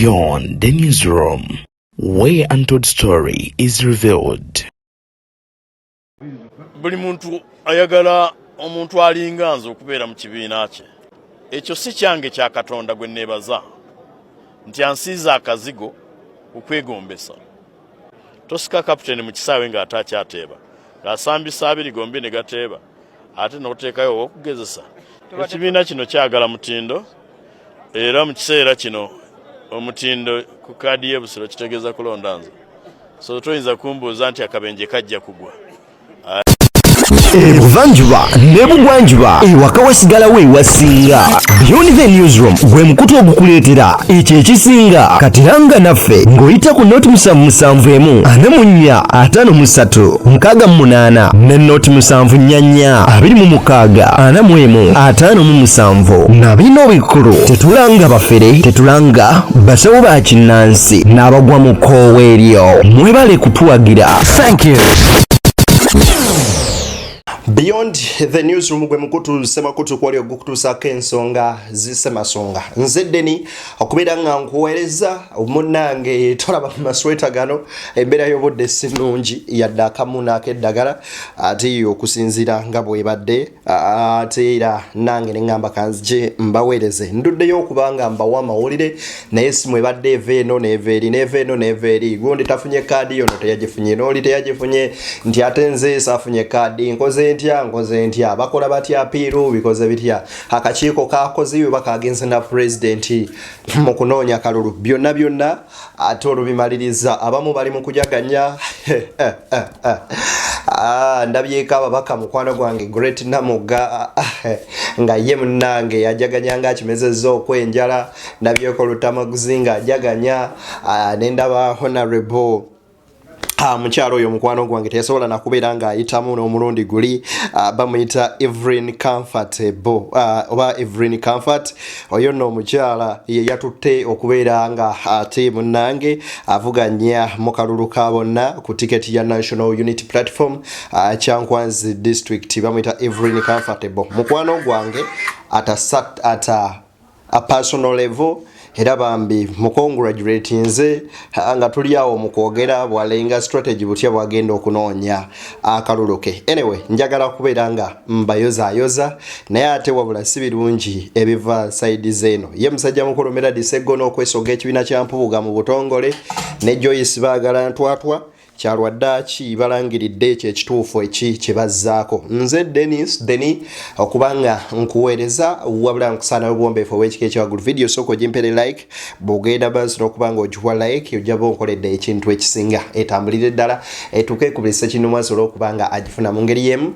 Beyond the newsroom, where untold story is revealed. Buli muntu ayagala omuntu alinga nze okubeera mu kibiina kye. Ekyo si kyange kya Katonda gwe neebaza nti ansiiza akazigo okwegombesa. Tosika kapiteni mu kisaawe ng'ate akyateeba, ng'asambisa abiri gombi ne gateeba, ate n'oteekayo okugezesa. Ekibiina kino kyagala mutindo, era mu kiseera kino omutindo ku kaadi y'ebusiro kitegeeza kulonda nze. So toyinza kumbuuza nti akabenje kajja kugwa. Ebuvanjuba nebugwanjuba ewaka wasigala we wasinga. Beyond the newsroom gwe mukutu ogukuleetera ekyo ekisinga katiranga naffe ng'oyita ku noti 771 44 53 ne noti 744 26 45 nabino bikulu tetulanga bafere tetulanga basawo ba kinnansi n'abagwa mu koowe eryo mwebale kutuwagira. Thank you. Beyond the newsroom gwe mukutu semakutu kwali ogukutusako ensonga zisemasonga. Nze Deni okubeera nga nkuweereza munnange tolaba mu masweta gano embeera y'obudde si nnungi yadde akamu n'akeddagala ate okusinziira nga bwebadde ate era nange ne ngamba kanzije mbaweereze nduddeyo okubanga mbawa amawulire naye simu ebadde eva eno n'eva eri gundi tafunye kaadi yono teyagifunye n'oli teyagifunye nti ate nze saafunye kaadi nkoze ntya bakola batya apiiru bikoze bitya akakiiko kakoze bwe bakagenze na president mu kunoonya kalulu byonna ate olubimaliriza abamu bali mu kujaganya ndabyeka ababaka mukwano gwange Great Namuga nga ye munnange yajaganya nga kimezezza okwenjala ndabyeko Lutamaguzinga ajaganya nendaba honorable mukyalo oyo mukwano gwange teyasobola nakubeera nga ayitamu n'omulundi guli bamuyita Evelyn Comfortable oba Evelyn Comfort oyo nno omukyala ye yatutte okubeera nga ate munnange avuganya mu kalulu ka bonna ku tiketi ya National Unity Platform Kyankwanzi District bamuyita Evelyn Comfortable mukwano gwange ata a personal level era bambi mukongratulate nze nga tuli awo mukwogera bwalenga strategy butya bwagenda okunoonya akaluluke. Anyway njagala kubeera nga mbayoza naye ate wabula si birungi ebiva side zeno. Ye musajja mukulu Meradi Ssegona okwesoga ekibiina kya Mpuuga mu butongole ne Joyce Bagaala ntwatwa kyalwaddaaki balangiridde ekyo ekituufu eki kibazzaako. Nze Deni okubanga nkuweereza wabula nkusaana obwombeefu obw'ekika ekyawagulu video sooka ogimpere like bw'ogenda basi n'okubanga ogiwa like ojjaba onkoledde ekintu ekisinga etambulire ddala etuuke ekubisa kinuma olw'okubanga agifuna mu ngeri y'emu.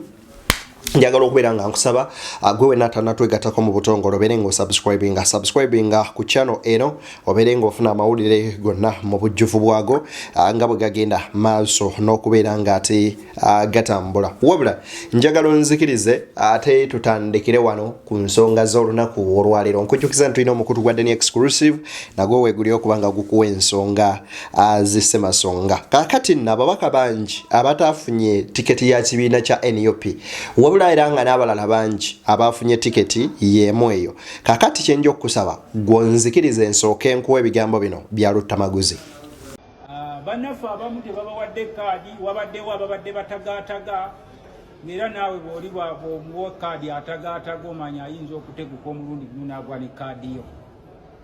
Njagala okubeera nga nkusaba gwe wenna twegattako mu butongole obeere nga ku channel eno obeere nga ofuna amawulire gonna mu bujjuvu bwago nga bwe gagenda maaso n'okubeera nga ate gatambula. Wabula njagala onzikirize ate tutandikire wano ku nsonga z'olunaku olwaleero. Nkujjukiza nti tulina omukutu gwa Deni exclusive nagwo weegulire okuba nga gukuwa ensonga zisemasonga. Kaakati nno ababaka bangi abataafunye tiketi ya kibiina kya NUP wabula era nga n'abalala bangi abafunye tiketi y'emu eyo. Kakati kyenja okusaba gwonzikiriza ensooka enkuwa ebigambo bino bya Lutamaguzi. Bannaffe abamu tebabawadde kaadi wabaddewo ababadde batagaataga era naawe bw'oli bw'omuwa kaadi atagaataga omanya ayinza okuteguka omulundi gumu n'agwa ne kaadi yo.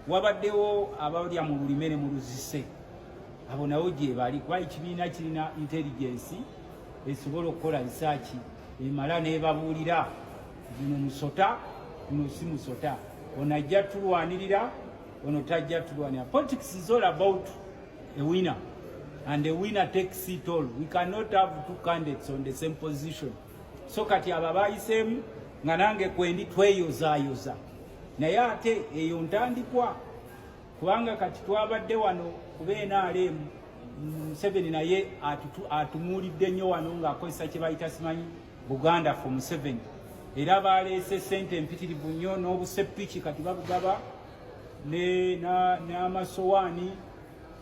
Wabaddewo abalya mu lulime ne mu luzise abo nawo gye bali kuba ekibiina kirina intelligence esobola okukola risaaki emala nebabuulira guno musota guno si musota ono ajja tulwanirira ono tajja tulwanira. Politics is all about a winner and a winner takes it all. We cannot have two candidates on the same position. So kati aba bayiseemu nga nange kwendi tweyozaayoza naye ate eyo ntandikwa kubanga kati twabadde wano kubeena alemu Museveni naye atumuulidde nnyo wano ng'akozesa kye bayita simanyi Buganda for Museveni era baleese ssente empitirivu nnyo n'obuseppiki kati babugaba n'amasowaani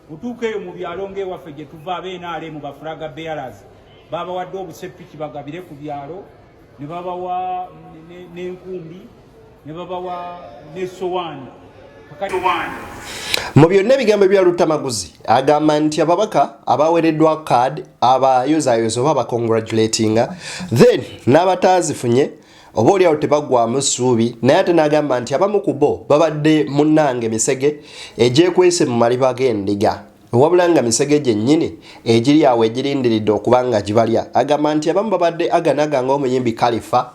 utuuka eyo mu byalo ng'ewaffe gye tuva ab'NRM bafulaga bearers babawadde obuseppiki bagabire ku byalo ne babawa n'enkumbi ne babawa n'essowaani mu byonna ebigambo bya Lutamaguzi agamba nti ababaka abawereddwa card abayozaayoza oba abacongratulatinga then n'abataazifunye oba oliawo tebagwamu ssuubi naye ate n'agamba nti abamu ku bo babadde munnange misege egyekwese mu maliba g'endiga wabula nga misege gyennyini egiri awo egirindiridde okuba nga gibalya agamba nti abamu babadde aganaga ng'omuyimbi Khalifa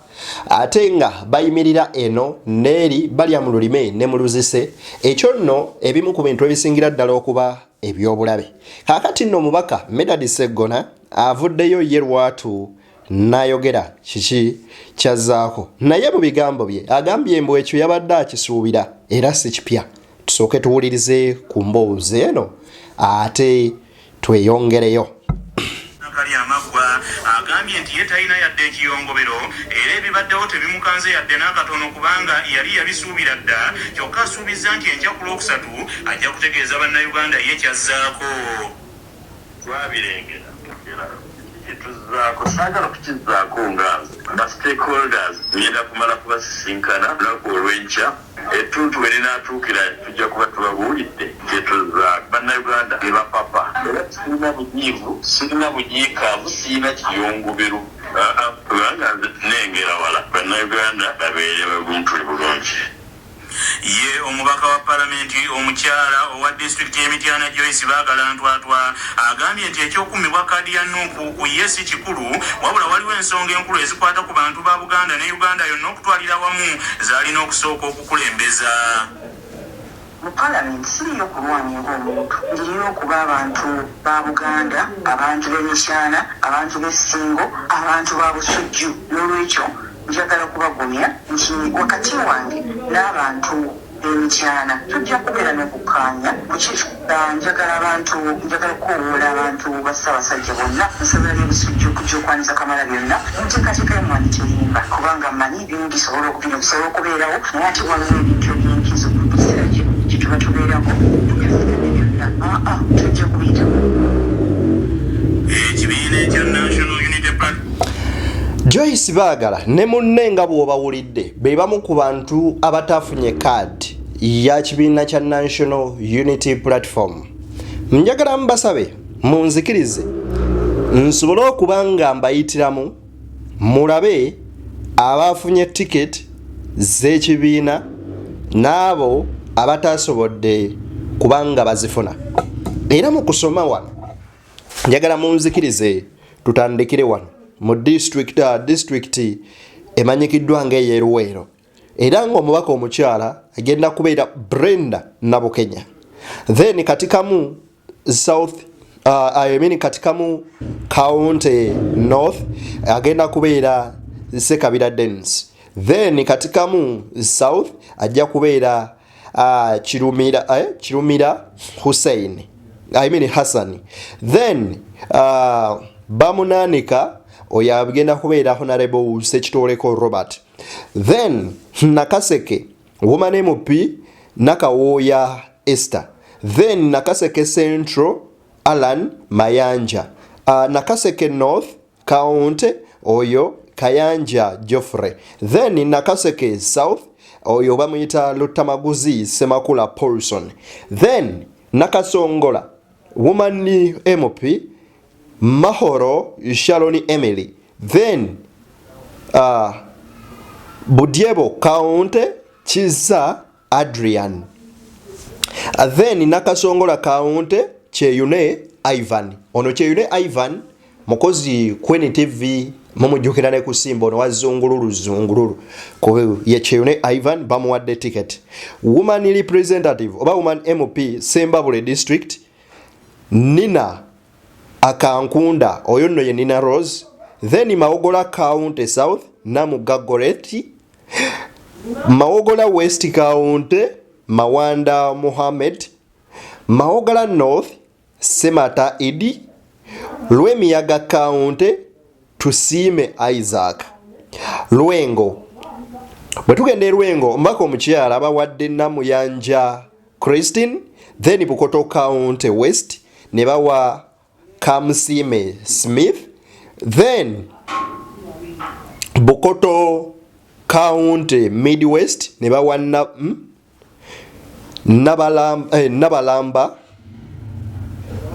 ate nga bayimirira eno neeri balya mu lulime ne mu luzise ekyo nno ebimu ku bintu ebisingira ddala okuba ebyobulabe kaakati nno omubaka Medad Ssegona avuddeyo ye lwatu n'ayogera kiki kyazzaako naye mu bigambo bye agambye mbu ekyo yabadde akisuubira era si kipya tusooke tuwulirize ku mboozi eno ate tweyongereyo agambye nti ye talina yadde ekiyongobero era ebibaddewo tebimukanze yadde n'akatono kubanga yali yabisuubira dda kyokka asuubiza nti enkya ku Lwokusatu ajja kutegeeza bannayuganda ye kyazzaako twabirengera tuzaako saagala kukizzaako nga ba stakeholders ngenda kumala kubasisinkana lunaku olw'enkya ettuntu we linaatuukira tujja kuba tubabuulidde kyetuzzaako bannayuganda ne bapapa era sirina bujiivu sirina bujiikaavu sirina kiyongobero kubanga nze tunengera wala bannayuganda babeere baguntuli bulungi ye omubaka wa Parliamentary omukyala owa disitulikiti y'Emityana Joyce Bagaala agambye nti ekyokummibwa kaadi ya Nuupu ku ye si kikulu wabula waliwo ensonga enkulu ezikwata ku bantu ba Buganda ne Uganda yonna okutwalira wamu zaalina okusooka okukulembeza mu Parliament siriyo kulwanya ng'omuntu ndiriyo okuba abantu ba Buganda abantu b'emikyana abantu b'essingo abantu ba Busujju n'olwekyo njagala kubagumya nti wakati wange n'abantu b'emikyana tujja kubeera n'okukkaanya ku kifo njagala kuwoola abantu ba Ssaabasajja bonna nsabira n'ebisujju okujja okwaniza Kamala byonna nteekateeka y'emmwanyi terimba kubanga mmanyi ebimu bisobola okubeerawo naye ate waliwo ebintu eby'enkizo mu kiseera gye tuba tubeeramu byonna tujja kubiyitamu ekibiina ekya National Unity Party Joyce Bagaala ne munne nga bw'obawulidde be bamu ku bantu abatafunye kaadi ya kibiina kya National Unity Platform. Njagala mbasabe munzikirize nsobole okuba nga mbayitiramu mulabe abafunye ticket z'ekibiina n'abo abatasobodde kubanga bazifuna. Era mu kusoma wano njagala munzikirize tutandikire wano mu district emanyikiddwa ng'eyeruweero era ng'omubaka omukyala agenda kubeera Brenda Nabukenya then katikamu katikamu County North agenda kubeera Sekabira Dennis then katikamu South ajja kubeera Kirumira Hussein Hassan then Bamunanika oyo agenda kubeera Honorable Sekitoleko Robert then Nakaseke Woman MP Nakawooya Esther then Nakaseke Central Alan Mayanja Nakaseke North County oyo Kayanja Geoffrey then Nakaseke South oyo bamuyita Lutamaguzi Semakula Paulson then Nakasongola Woman MP Mahoro Shaloni Emily then Budiebo County Chiza Adrian then Nakasongola County Cheyune Ivan ono Cheyune Ivan mukozi kweni TV mumujukira ne kusimba ono wazungululu ye Cheyune Ivan bamuwadde ticket woman representative oba woman MP Sembabule district Nina Akankunda oyo nno ye Nina Rose then Mawogola County South Namugagoreti Mawogola West County Mawanda Mohammed Mawogola North Semata Idi Lwemiyaga County Tusime Isaac Lwengo bwetugende Lwengo mbaka omukyala abawadde Namuyanja Christine then Bukoto County West ne bawa Kamsime Smith then Bukoto County Midwest ne bawa Nabalamba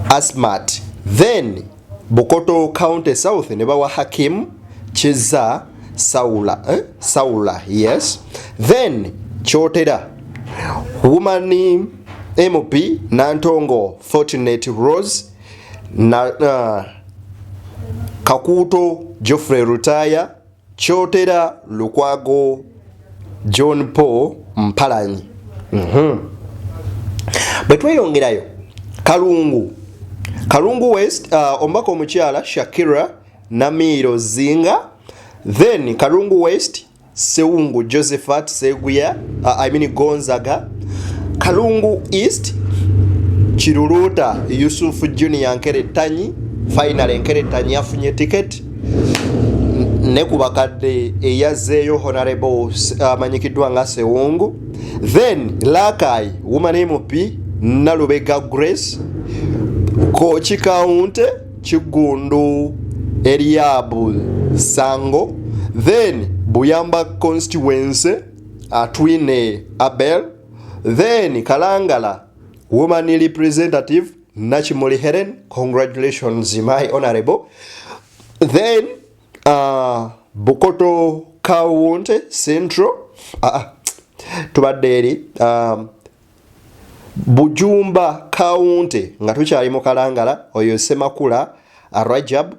Asmat. Then Bukoto County South ne bawa Hakim Chiza Saula, yes. Then Chotera woman MP Nantongo Fortunate Rose Kakuto Geoffrey Rutaya Chotera Lukwago John Paul Mpalanyi. Betweyongerayo Kalungu West ombako omukyala Shakira Namiro Zinga. Then Kalungu West Sewungu Josephat Seguya Gonzaga. Kalungu East Chiruluta Yusuf Junior Nkeretanyi. Finally Nkeretanyi afunye ticket nekubakadde eyazeeyo Honorable amanyikidwa nga Sewungu. Then Lakai woman MP Nalubega Grace Kochi County Chigundu Eliabu Sango. Then Buyamba constituency Atwine Abel. Then Kalangala woman representative Nachimoli Helen, congratulations my honorable. Then Bukoto County Central tubadde Bujumba County nga tukyali mu Kalangala oyo Semakula Rajab.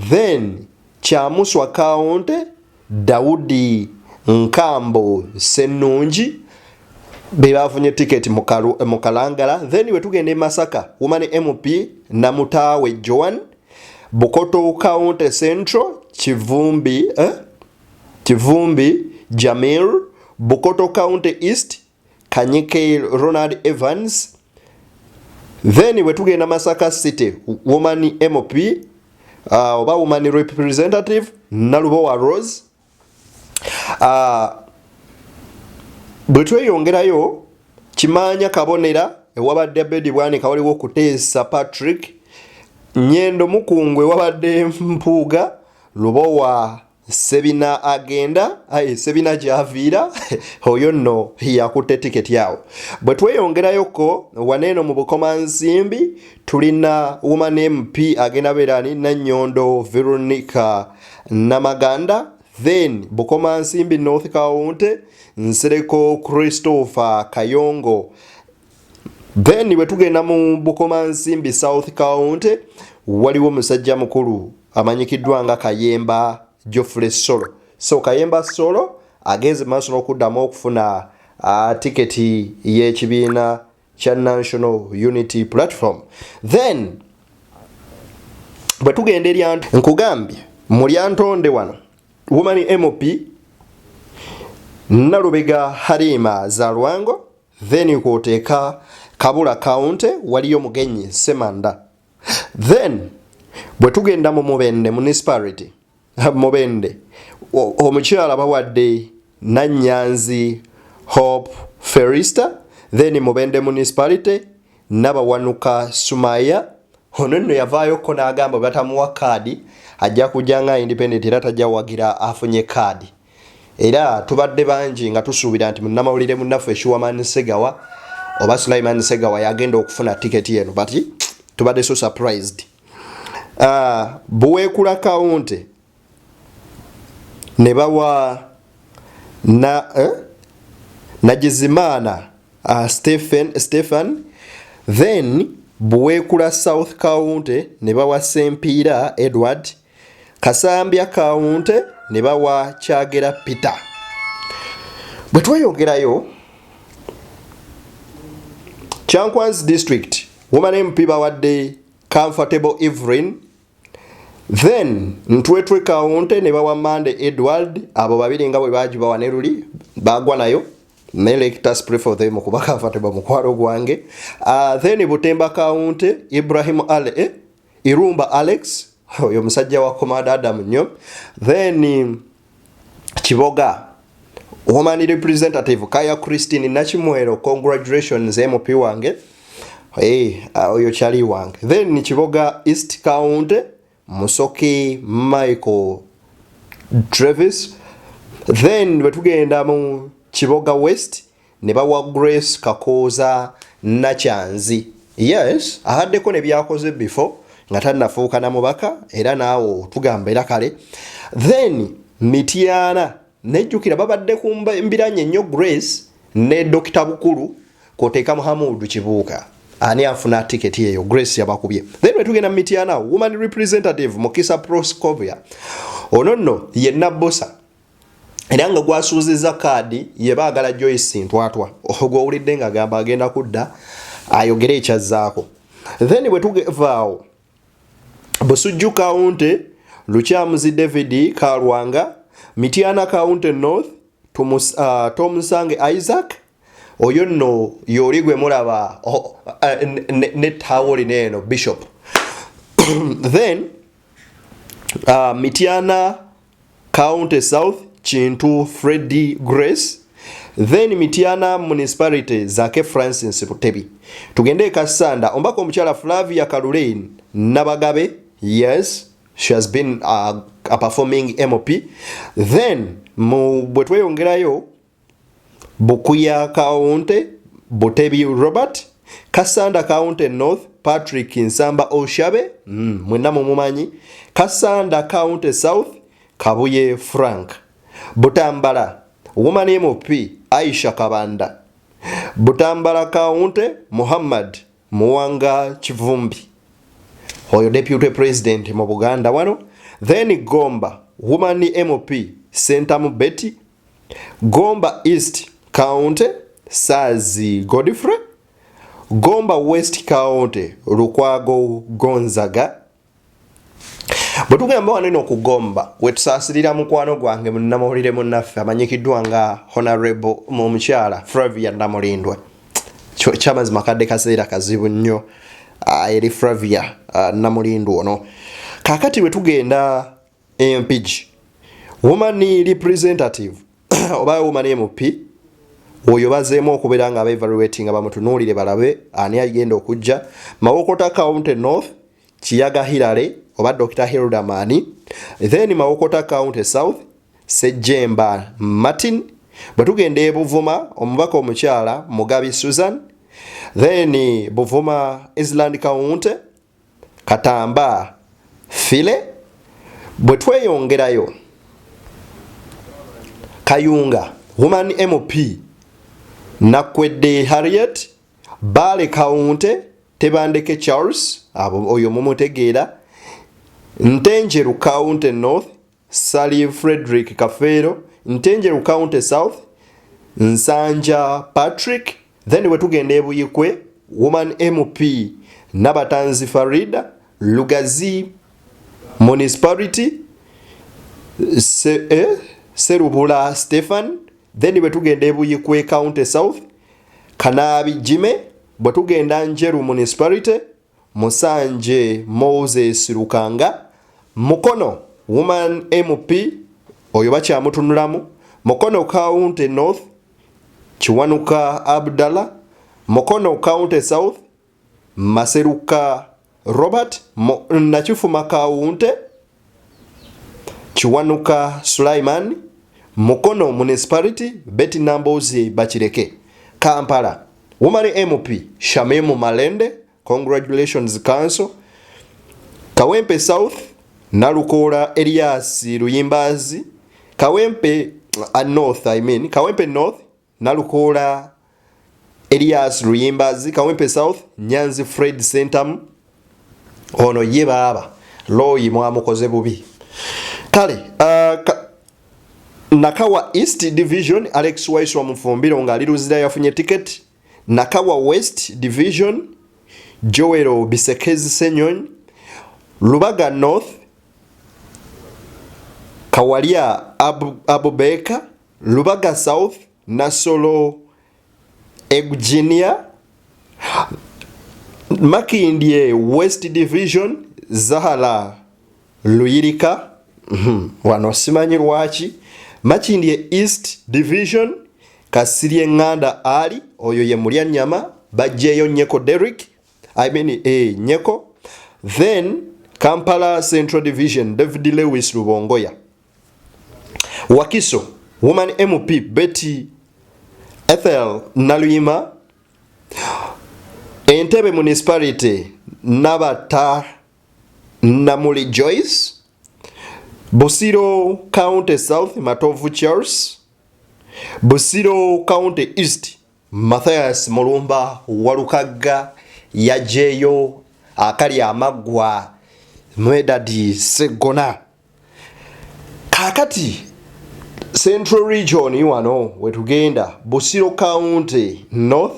Then Kyamuswa County Daudi Nkambo Senungi bebafunye ticket mu Kalangala. Then we tugende Masaka woman MP Namutawe Joan. Bukoto County Central Chivumbi Jamil. Bukoto County East Kanyike Ronald Evans. Then we tugenda Masaka City woman MP oba woman representative Nalubowa Rose. Bwetweyongerayo Kimanya Kabonera ewabadde Bedi Bwanika waliwo kuteesa Patrick Nyendo Mukungwe wabadde Mpuuga Lubowa Sebina agenda Sebina Javira oyo nno yakutte ticket yawo. Bwetweyongerayoko waneeno mu Bukomansimbi tulina woman MP agenda berani Nanyondo Veronica Namaganda. Then Bukomansimbi North County Nsereko Christopher Kayongo. Then we tugenda mu Bukomansimbi South County waliwo musajja mukulu amanyikiddwa nga Kayemba Geoffrey Solo. So Kayemba Solo agenze maaso n'okuddamu okufuna tiketi y'ekibiina kya National Unity Platform. Then bwe tugenda eri nkugambye mu Lyantonde wano woman MP Nalubega Halima Zalwango. Then kwoteeka Kabula County waliyo mugenyi Semanda. Then bwe tugenda mu Mubende municipality Mubende omukyala bawadde Nanyanzi Hope Ferista. Then Mubende municipality Nabawanuka Sumaya. Ono nno yavaayoko n'agamba batamuwa kaadi ajja kujja independent era tajja wagira afunye kaadi. Era tubadde bangi nga tusuubira nti munnamawulire munnaffe Shuaman Segawa oba Sulaiman Segawa yagenda okufuna ticket yeno, but tubadde so surprised. Buweekula County ne bawa Najizimana Stephen. Then Buweekula South County ne bawa Sempiira Edward. Kasambya County ne bawa Kyagera Peter. Bwe tweyongerayo Chankwan's District woman MP bawadde Comfortable Evelyn. Then Ntwetwe County ne bawa Mande Edward. Abo babiri nga bwe bagibawa ne luli bagwa nayo. Electors pray for them kuba Comfortable mukwalo gwange. Then Butemba County Ibrahim Ale Irumba Alex oyo musajja wa Komada Adam nnyo. Then Kiboga woman representative Kaya Christine Nachimwero, congratulations MP wange. Oyo chali wange. Then Kiboga East County Musoke Michael Travis. Then bwe tugenda mu Kiboga West ne bawa Grace Kakooza Nakyanzi. Yes, ahaddeko ne byakoze before nga tannafuuka na mubaka era naawo tugamba era kale. Then Mityana nejjukira babadde ku mbiranye nnyo Grace ne Dr. Bukulu kwoteeka Muhammadu Kibuuka. Ani afuna ticket eyo Grace yabakubye. Then wetugenda Mityana woman representative Mukisa Proscovia. Ono ye Nabbosa. Era nga gwasuuziza kaadi ye baagala Joyce Ntwatwa. Ogwowulidde nga gamba agenda kudda ayogere ekyazzaako. Then wetugevaawo Busujju County Lukyamuzi David Kalwanga, Mityana County North Tomusange Isaac, oyo nno yoli gwe mulaba ne tawoli neno Bishop. Then Mityana County South Chintu Freddy Grace. Then Mityana Municipality Zake Francis Butebi. Tugende Kasanda ombako omukyala Flavia Kalulein Nabagabe. Yes, she has been a performing MOP. Then bwetweyongerayo Bukuya County Butebi Robert, Kasanda County North Patrick Nsamba Oshabe mwena mumumanyi, Kasanda County South Kabuye Frank, Butambala woman MOP Aisha Kabanda, Butambala County Muhammad Muwanga Chivumbi, oyo deputy president mu Buganda wano. Then Gomba woman MOP Sentamu Betty, Gomba East County Sazi Godfrey, Gomba West County Lukwago Gonzaga. Bwetugamba waneno ku Gomba wetusaasirira mukwano gwange munnamawulire munnaffe amanyikiddwa nga Honorable Mukyala Flavia Namulindwa. Kyamazima kadde kaseera kazibu nnyo eri Flavia Namulindwa ono. Kakati wetugenda MPG woman representative oba woman MP oyo bazeemu okubeera nga evaluating abamutunuulire balabe ani agenda okujja. Mawokota County North Kiyaga Hilary oba Dr. Hilda Mani. Then Mawokota County South Sejemba Martin. Bwetugenda e Buvuma omubaka omukyala Mugabi Susan. Then Buvuma Island County Katamba File. Bwetweyongerayo Kayunga woman MOP Nakwedde Harriet, Bale County Tebandeke Charles oyo mumutegeera, Ntenjeru County North Sally Frederick Kafero, Ntenjeru County South Nsanja Patrick. Then wetugenda e Buyikwe woman MOP Nabatanzi Farida, Lugazi Municipality Serubula Stefan. Then wetugenda e Buyikwe County South Kanabi Jime. Bwetugenda Njeru Municipality Musanje Moses Rukanga. Mukono woman MOP oyo bakyamutunulamu, Mukono County North Kiwanuka Abdallah, Mukono County South Maseruka Robert, Nakifuma County Kiwanuka Sulaiman, Mukono Municipality Betty Nambozi Bachireke. Kampala woman MOP Shamemu Malende, congratulations Council. Kawempe South Nalukola Elias Luyimbazi. Kawempe North Kawempe North Nalukola Elias Luyimbazi. Kawempe South Nyanzi Fred Sentam ono ye baba loyi mwamukoze bubi. Kale Nakawa East Division Alex Wise wa Mufumbiro nga aliruzira yafunye ticket. Nakawa West Division Joero Bisekezi Senyonyi. Lubaga North Kawalia Abubeka. Lubaga South Nasolo Eugenia. Makindye West Division Zahala Luyirika. Wano simanyi lwaki. Makindye East Division Kasirye Nganda Ali oyo ye mulya nyama bajjeyo Nyeko Derrick Nyeko. Then Kampala Central Division David Lewis Lubongoya. Wakiso woman MOP Betty Ethel Naluyima, Entebbe Municipality Nabata Namuli Joyce, Busiro County South Matovu Charles, Busiro County East Matthias Mulumba Walukaga Yajeyo Akali Amagwa Mwedadi Ssegona. Kakati Central Region iwano wetugenda Busiro County North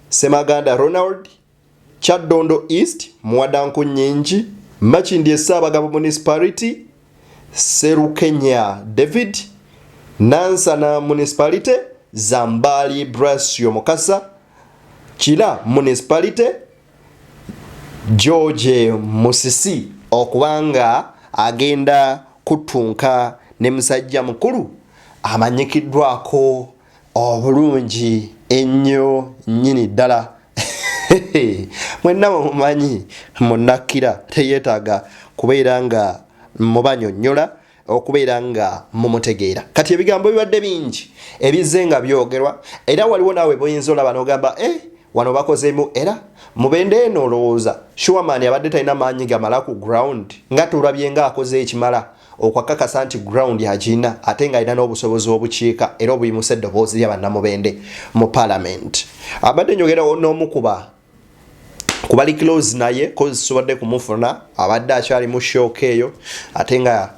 Semaganda Ronald, Chaddondo East Mwadanku Nyingi, Machindye Ssaabagabo Municipality, Serukenya David, Nansana Municipality, Zambali Brasio Mukasa, Chila Municipality, George Musisi okubanga agenda kutunka ne musajja mukulu amanyikiddwako obulungi ennyo nnyini ddala. Mwenna mumanyi munakira teyeetaaga kubeera nga mubanyonnyola okubeera nga mumutegeera. Kati ebigambo bibadde bingi ebizze nga byogerwa era waliwo naawe buyinza olaba n'ogamba wano bakozeemu era mubende eno olowooza Shuaman abadde talina maanyi gamala ku ground nga tulabye nga akoze ekimala okwakakasa nti ground yagina ate nga alina n'obusobozi obukiika era obuyimuse eddoboozi lya bannamubende mu Parliament. Abadde njogera n'omu kubali close naye kozisobodde kumufuna abadde akyali mu shock eyo ate nga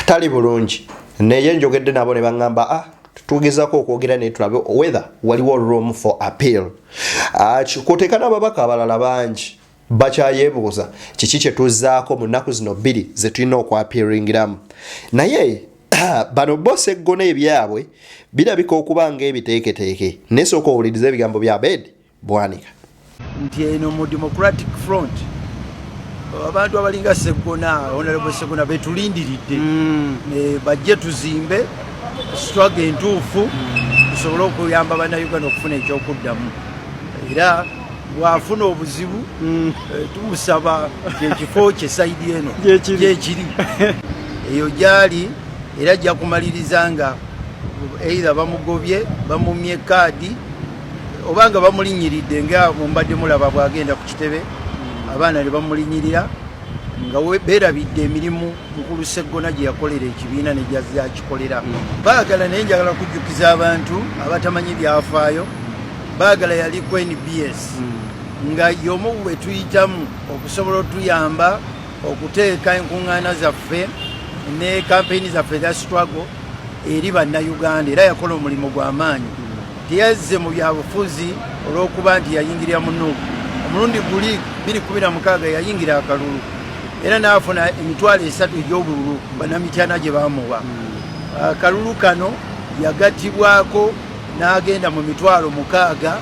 tali bulungi naye njogedde nabo ne baŋŋamba tugezako okwogera naye tulabe whether waliwo room for appeal. Kwoteeka n'ababaka abalala bangi bakyayeebuuza kiki kye tuzzaako mu nnaku zino bbiri ze tulina okwapiringiramu naye bano bo Ssegona ebyabwe birabika okuba ng'ebiteeketeeke naye sooka owuliriza ebigambo bya Abed Bwanika nti eno mu Democratic Front abantu abalinga Ssegona Honorable Ssegona betulindiridde bajje tuzimbe struggle entuufu tusobole okuyamba bannayuganda okufuna ekyokuddamu era bw'afuna obuzibu tumusaba ekifo kye sayidi eno gyekiri eyo gyali era ajja kumaliriza nga either bamugobye bamumye kaadi obanga bamulinyiridde nga mumbadde mulaba bwagenda ku kitebe abaana ne bamulinyirira nga beerabidde emirimu nkulu Ssegona gye yakolera ekibiina ne gyakikolera. Baagala naye njagala kujjukiza abantu abatamanyi byafaayo baagala yali ku NBS nga y'omu bwe tuyitamu okusobola otuyamba okuteeka enkuŋŋaana zaffe ne kampeyini zaffe za struggle eri bannayuganda era yakola omulimu gw'amaanyi. Teyazze mu byabufuzi olw'okuba nti yayingirira mu Nuupu. Omulundi guli 2016 yayingira akalulu era n'afuna emitwalo 3 egy'obululu bannamityana gye baamuwa. Akalulu kano yagattibwako n'agenda mu mitwalo 6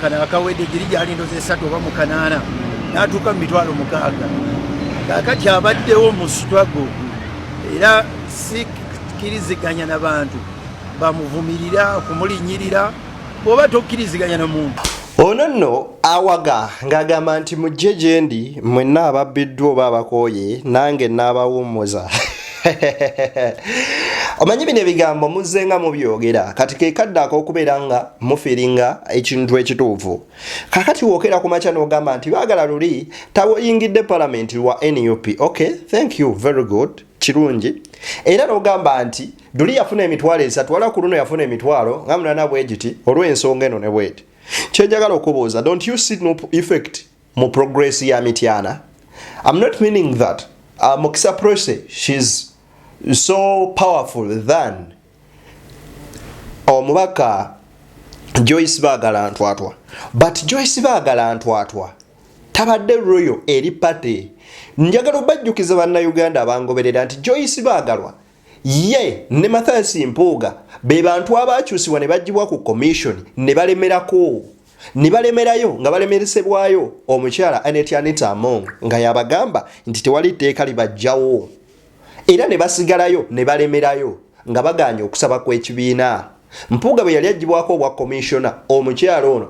kana akawedde giri gyali ndoze 3 oba mu 8 n'atuuka mu mitwalo 6. Kaakati abaddewo mu struggle era sikkiriziganya n'abantu bamuvumirira kumulinyirira bw'oba tokkiriziganya na muntu. Ono nno awaga ng'agamba nti mujje gye ndi mwenna ababbiddwa oba abakooye nange n'abawummuza. Omanyi bino ebigambo muzze nga mubyogera kati ke kadde ak'okubeera nga mufiringa ekintu ekituufu. Kakati wookera ku makya n'ogamba nti baagala luli tayingidde Parliament lwa NUP. Okay, thank you, very good. Kirungi. Era n'ogamba nti luli yafuna emitwalo 3 wala ku luno yafuna emitwalo nga munana bwe giti olw'ensonga eno ne bweti. Kyenjagala okubuuza, don't you see no effect mu progress ya Mityana? I'm not meaning that Mukisa Prose, she's so powerful than omubaka Joyce Bagaala Ntwatwa. But Joyce Bagaala Ntwatwa tabadde royal eri party. Njagala obajjukiza bannayuganda abangoberera nti Joyce Bagaala ye ne Matthias Mpuuga be bantu abakyusibwa ne bagibwa ku commission ne balemerako ne balemerayo nga balemeresebwayo omukyala Aneta Among nga yabagamba nti tewali tteeka libajjawo era ne basigalayo ne balemerayo nga baganya okusaba kw'ekibiina. Mpuuga bwe yali agibwako obwa commissioner omukyala ono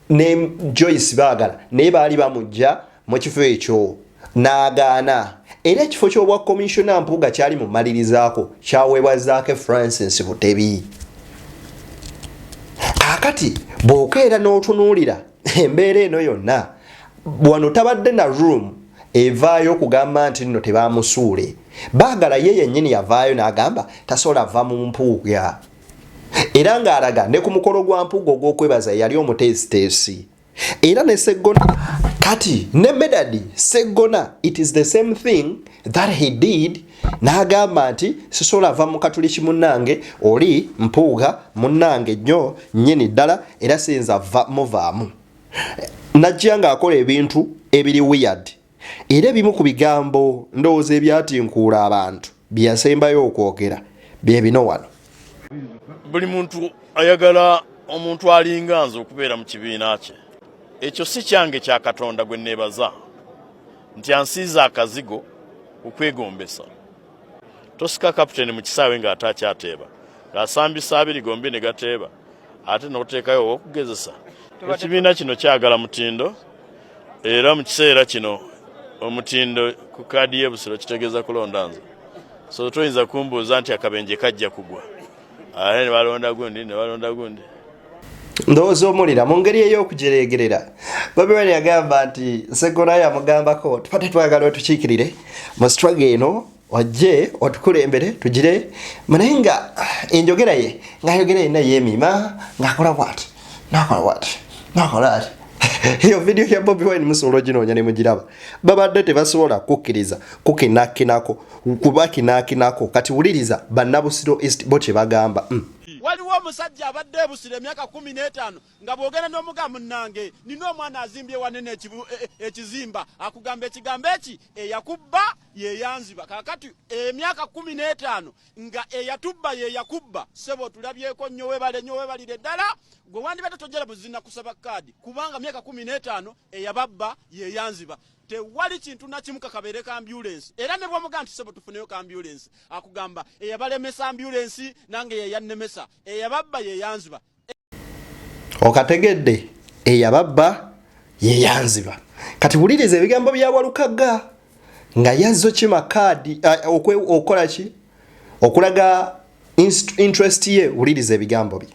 ne Joyce Bagaala ne baali bamujja mu kifo ekyo n'agaana. Era ekifo ky'obwa commissioner Mpuuga kyali mu malirizaako kyaweebwa Zaake Francis Butebi. kakati bw'okeera n'otunuulira embeera eno yonna wano tabadde na room evaayo okugamba nti nno tebaamusuule baagala ye yennyini yavaayo n'agamba tasobola va mu Mpuuga era ng'alaga ne ku mukolo gwa Mpuuga ogw'okwebaza yali omuteesiteesi era ne Ssegona kati ne Medadi Ssegona it is the same thing that he did n'agamba nti sisobola va mu Katuliki munnange oli Mpuuga munnange nnyo nnyini ddala era siyinza muvaamu najja ng'akola ebintu ebiri weird era ebimu ku bigambo ndowooza ebyatinkuula abantu bye yasembayo okwogera bye bino wano. Buli muntu ayagala omuntu alinga nze okubeera mu kibiina kye. Ekyo si kyange kya Katonda gwe neebaza nti ansiiza akazigo okwegombesa. Tosika kapiteni mu kisaawe ng'ataakyateeba ng'asambisa abiri gombi ne gateeba ate n'oteekayo okugezesa. Ekibiina kino kyagala mutindo era mu kiseera kino omutindo ku kaadi y'ebusiro kitegeeza kulonda nze. So toyinza kumbuuza nti akabenje kajja kugwa. Ate ne balonda gundi ne balonda gundi. Ndowooza omulira mu ngeri ey'okujereegerera Bobi Wine yagamba nti Ssegona yamugambako tupate twagala otukiikirire mu struggle eno wajje otukulembere tugire naye nga enjogera ye ng'ayogera yenna yeemima ng'akola bw'ati n'akola bw'ati n'akola ati. Iyo video ya Bobi Wine musobola ginoonya ne mugiraba babadde tebasobola kukkiriza kukinakkinako kubakinakkinako kati wuliriza bannabusiro East bo kye bagamba. Waliwo omusajja abadde ebusire emyaka 15 nga bwogenda n'omugamu nnange nina omwana azimbye wanene ekizimba akugamba ekigambo eki eyakubba yeyanziba kakati emyaka 15 nga eyatubba yeyakubba sebo tulabyeko nnyo webalire ddala gwe wandibadde tojjala buzina kusaba kaadi kubanga myaka 15 eyababba yeyanziba tewali kintu nakimu kakabeere ka ambulance era ne bw'omugaa nti sebo tufuneyo ka ambulance akugamba eyabalemesa ambulance nange yeyannemesa eyababba yeyanziba okategedde eyababba yeyanziba kati wuliriza ebigambo bya Walukagga nga yazzo kima kaadi okola ki okulaga interest ye wuliriza ebigambo bye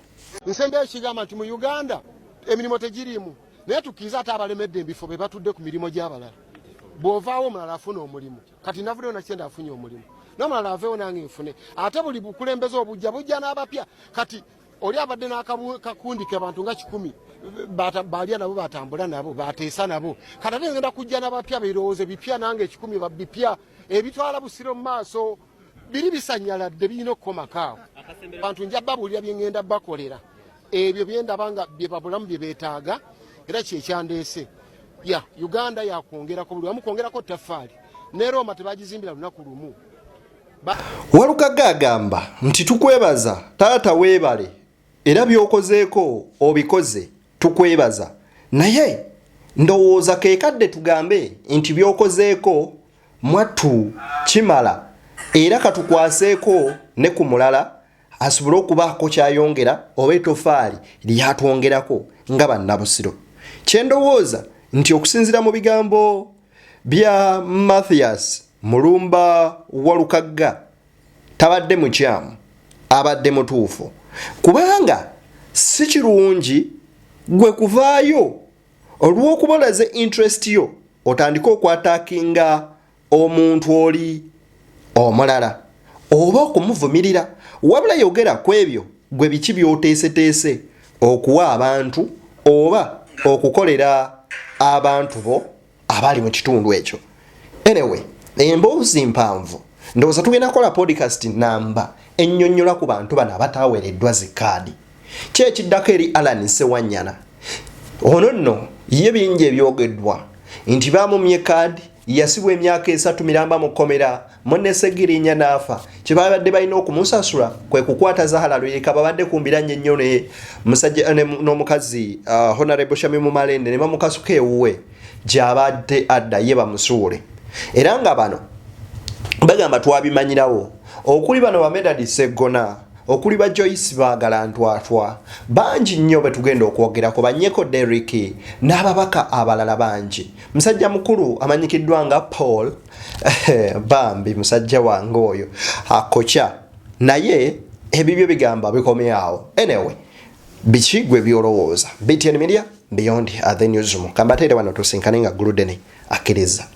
nsembe ekigamba nti mu Uganda emirimu tegirimu naye tukiza ate abalemedde ebifo be batudde ku mirimu gy'abalala bw'ovaawo omulala afuna omulimu kati navuddeyo nakyenda afunye omulimu n'omulala aveewo nange nfune ate buli bukulembeze obujja n'abapya kati oli abadde n'akakundi k'abantu nga 10 balya nabo batambula nabo bateesa nabo kati ate ngenda kujja n'abapya birowooze bipya nange 10 babipya ebitwala busiro mu maaso biri bisanyaladde birina okukomakaawo abantu nja babuulira bye ngenda bakolera ebyo byendaba nga bye babulamu bye beetaaga era kyekyandeese ya Uganda yakwongerako buli wamu kwongerako ttaffaali ne Roma tebagizimbira lunaku lumu. Walukagga agamba nti tukwebaza taata weebale era by'okozeeko obikoze tukwebaza naye ndowooza keekadde tugambe nti by'okozeeko mwattu kimala era katukwaseeko ne ku mulala asobole okubaako kyayongera oba ettofaali lyatwongerako nga bannabusiro. Kyendowooza nti okusinziira mu bigambo bya Mathias Mulumba Walukagga tabadde mukyamu abadde mutuufu kubanga si kirungi gwe kuvaayo olw'okubalaze interest yo otandika okwataakinga omuntu oli omulala oba okumuvumirira wabula yogera ku ebyo gwe biki by'oteeseteese okuwa abantu oba okukolera abantu bo abali mu kitundu ekyo. Anyway, emboozi mpanvu ndowooza tugenda kukola podcast namba ennyonnyola ku bantu bano abataaweereddwa zikaadi kyekiddako eri Alan Ssewanyana ono nno ye bingi ebyogeddwa nti baamumye kaadi yasibwa emyaka 3 miramba mu kkomera munne Ssegirinya n'afa kye babadde balina okumusasula kwe kukwata Zahara Luyika babadde kumbira nnyo ne musajja n'omukazi Honorable Shamimu Malende ne bamukasuka ewuwe gy'abadde adda ye bamusuule era nga bano bagamba twabimanyirawo okuli bano ba Medadi Ssegona okuli ba Joyce Bagaala ntwatwa bangi nnyo betugenda okwogerako Banyeko Derrick n'ababaka abalala bangi musajja mukulu amanyikiddwa nga Paul bambi musajja wange oyo akocha naye ebibyo bigamba bikomyawo. Anyway biki gwe byolowooza? BTN Media Beyond the Newsroom kambateere wano tusinkane nga Gludeni akkiriza.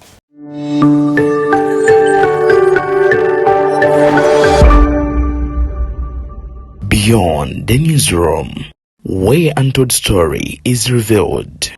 Beyond the Newsroom, where untold story is revealed.